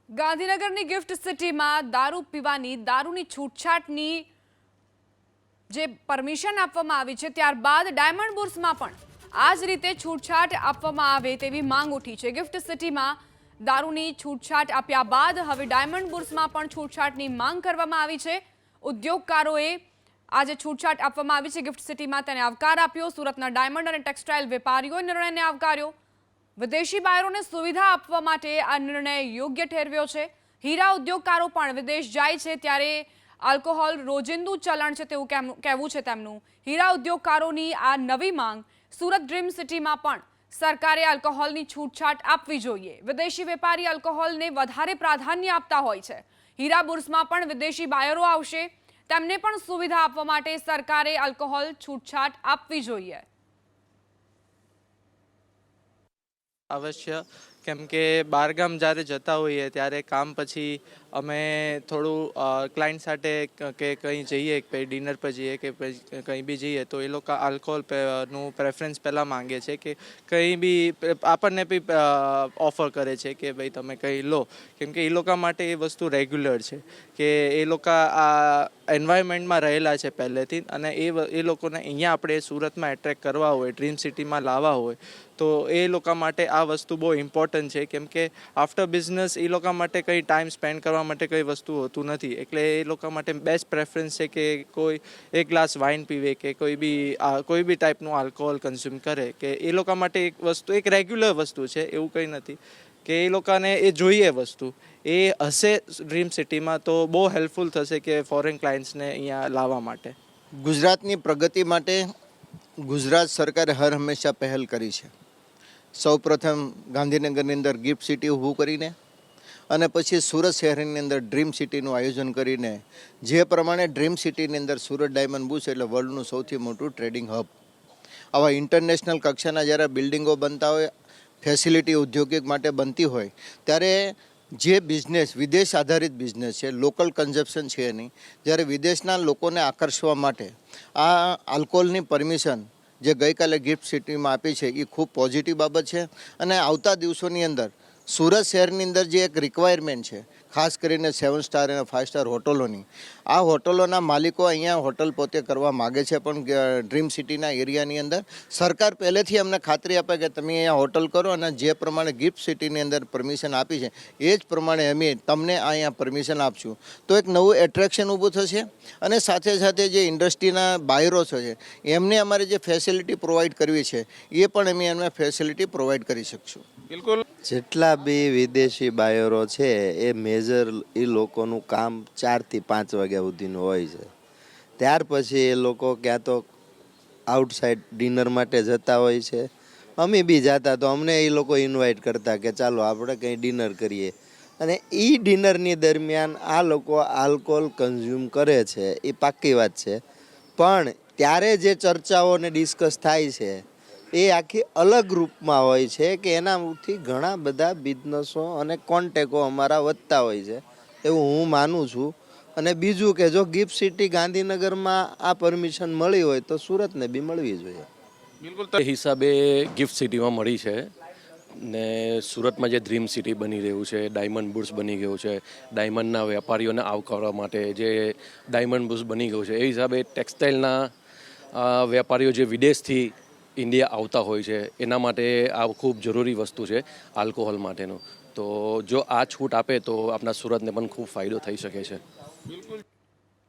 ગાંધીનગરની ગિફ્ટ સિટીમાં દારૂ પીવાની દારૂની છૂટછાટની જે પરમિશન આપવામાં આવી છે ત્યારબાદ ડાયમંડ બુર્સમાં પણ આ જ રીતે છૂટછાટ આપવામાં આવે તેવી માંગ ઉઠી છે। ગિફ્ટ સિટીમાં દારૂની છૂટછાટ આપ્યા બાદ હવે ડાયમંડ બુર્સમાં પણ છૂટછાટની માંગ કરવામાં આવી છે। ઉદ્યોગકારોએ આજે છૂટછાટ આપવામાં આવી છે ગિફ્ટ સિટીમાં તેને આવકાર આપ્યો। સુરતના ડાયમંડ અને ટેક્સટાઇલ વેપારીઓએ નિર્ણયને આવકાર્યો। વિદેશી બાયરોને સુવિધા આપવા માટે આ નિર્ણય યોગ્ય ઠેરવ્યો છે। હીરા ઉદ્યોગકારો પણ વિદેશ જાય છે ત્યારે આલ્કોહોલ રોજિંદુ ચલણ છે તેવું કહેવું છે તેમનું। હીરા ઉદ્યોગકારોની આ નવી માંગ સુરત ડ્રીમ સિટીમાં પણ સરકારે આલ્કોહોલની છૂટછાટ આપવી જોઈએ। વિદેશી વેપારી આલ્કોહોલને વધારે પ્રાધાન્ય આપતા હોય છે। હીરા બુર્સમાં પણ વિદેશી બાયરો આવશે, તેમને પણ સુવિધા આપવા માટે સરકારે આલ્કોહોલ છૂટછાટ આપવી જોઈએ। અવશ્ય, કેમ કે બહારગામ જ્યારે જતા હોઈએ ત્યારે કામ પછી અમે થોડું ક્લાયન્ટ સાથે કે કંઈ જઈએ, કંઈ ડિનર પર જઈએ કે કંઈ બી જઈએ તો એ લોકો આલ્કોહોલનું પ્રેફરન્સ પહેલાં માંગે છે કે કંઈ બી આપણને બી ઓફર કરે છે કે ભાઈ તમે કંઈ લો, કેમ કે એ લોકો માટે એ વસ્તુ રેગ્યુલર છે કે એ લોકો આ એન્વાયરમેન્ટમાં રહેલા છે પહેલેથી, અને એ લોકોને અહીંયા આપણે સુરતમાં એટ્રેક્ટ કરવા હોય, ડ્રીમ સિટીમાં લાવવા હોય તો એ લોકો માટે આ વસ્તુ બહુ ઇમ્પોર્ટન્ટ છે, કેમ કે આફ્ટર બિઝનેસ એ લોકો માટે કંઈ ટાઈમ સ્પેન્ડ કરવા માટે કંઈ વસ્તુ હોતું નથી। એટલે એ લોકો માટે બેસ્ટ પ્રેફરન્સ છે કે કોઈ એક ગ્લાસ વાઇન પીવે કે કોઈ બી ટાઈપનું આલ્કોહોલ કન્ઝ્યુમ કરે, કે એ લોકો માટે એક વસ્તુ એક રેગ્યુલર વસ્તુ છે, એવું કંઈ નથી કે એ લોકોને એ જોઈએ વસ્તુ એ હશે ડ્રીમ સિટીમાં તો બહુ હેલ્પફુલ થશે કે ફોરેન ક્લાયન્ટ્સને અહીંયા લાવવા માટે। ગુજરાતની પ્રગતિ માટે ગુજરાત સરકારે હર હંમેશા પહેલ કરી છે। સૌપ્રથમ ગાંધીનગરની અંદર ગિફ્ટ સિટી ઊભું કરીને અને પછી સુરત શહેરની અંદર ડ્રીમ સિટીનું આયોજન કરીને, જે પ્રમાણે ડ્રીમ સિટીની અંદર સુરત ડાયમંડ બુર્સ એટલે વર્લ્ડનું સૌથી મોટું ટ્રેડિંગ હબ, આવા ઇન્ટરનેશનલ કક્ષાના જ્યારે બિલ્ડિંગો બનતા હોય, ફેસિલિટી ઔદ્યોગિક માટે બનતી હોય ત્યારે જે બિઝનેસ વિદેશ આધારિત બિઝનેસ છે, લોકલ કન્ઝપ્શન છે નહીં, જ્યારે વિદેશના લોકોને આકર્ષવા માટે આ આલ્કોહોલની પરમિશન જે ગઈકાલે ગિફ્ટ સિટીમાં આપી છે એ ખૂબ પોઝિટિવ બાબત છે। અને આવતા દિવસોની અંદર સુરત શહેરની અંદર જે એક રિક્વાયરમેન્ટ છે, ખાસ કરીને 7 સ્ટાર અને 5 સ્ટાર હોટલોની, આ હોટલોના માલિકો અહીંયા હોટલ પોતે કરવા માગે છે, પણ ડ્રીમ સિટીના એરિયાની અંદર સરકાર પહેલેથી અમને ખાતરી આપે કે તમે અહીંયા હોટલ કરો અને જે પ્રમાણે ગિફ્ટ સિટીની અંદર પરમિશન આપી છે એ જ પ્રમાણે અમે તમને અહીંયા પરમિશન આપશું, તો એક નવું એટ્રેક્શન ઊભું થશે। અને સાથે સાથે જે ઇન્ડસ્ટ્રીના બાયરો છે એમને અમારે જે ફેસિલિટી પ્રોવાઈડ કરવી છે એ પણ અમે એમને ફેસિલિટી પ્રોવાઈડ કરી શકશું। બિલકુલ, જેટલા બી વિદેશી બાયરો છે એ મેજર એ લોકોનું કામ 4 થી 5 વાગ્યા સુધીનું હોય છે। ત્યાર પછી એ લોકો ક્યાં તો આઉટસાઇડ ડિનર માટે જતા હોય છે, અમે બી જતા તો અમને એ લોકો ઇન્વાઇટ કરતા કે ચાલો આપણે કંઈ ડિનર કરીએ, અને એ ડિનરની દરમિયાન આ લોકો આલ્કોહોલ કન્ઝ્યુમ કરે છે એ પાક્કી વાત છે, પણ ત્યારે જે ચર્ચાઓને ડિસ્કસ થાય છે એ આખી અલગ રૂપમાં હોય છે કે એનાથી ઘણા બધા બિઝનેસો અને કોન્ટેકો અમારા વધતા હોય છે એવું હું માનું છું। અને બીજું કે જો ગિફ્ટ સિટી ગાંધીનગરમાં આ પરમિશન મળી હોય તો સુરતને બી મળવી જોઈએ। બિલકુલ, તો હિસાબે ગિફ્ટ સિટીમાં મળી છે ને સુરતમાં જે ડ્રીમ સિટી બની રહ્યું છે, ડાયમંડ બુર્સ બની ગયું છે, ડાયમંડના વેપારીઓને આવકારવા માટે જે ડાયમંડ બુર્સ બની ગયું છે, એ હિસાબે ટેક્સટાઇલના વેપારીઓ જે વિદેશથી ઇન્ડિયા આવતા હોય છે એના માટે આ ખૂબ જરૂરી વસ્તુ છે આલ્કોહોલ માટેનું। તો જો આ છૂટ આપે તો આપણા સુરતને પણ ખૂબ ફાયદો થઈ શકે છે। બિલકુલ।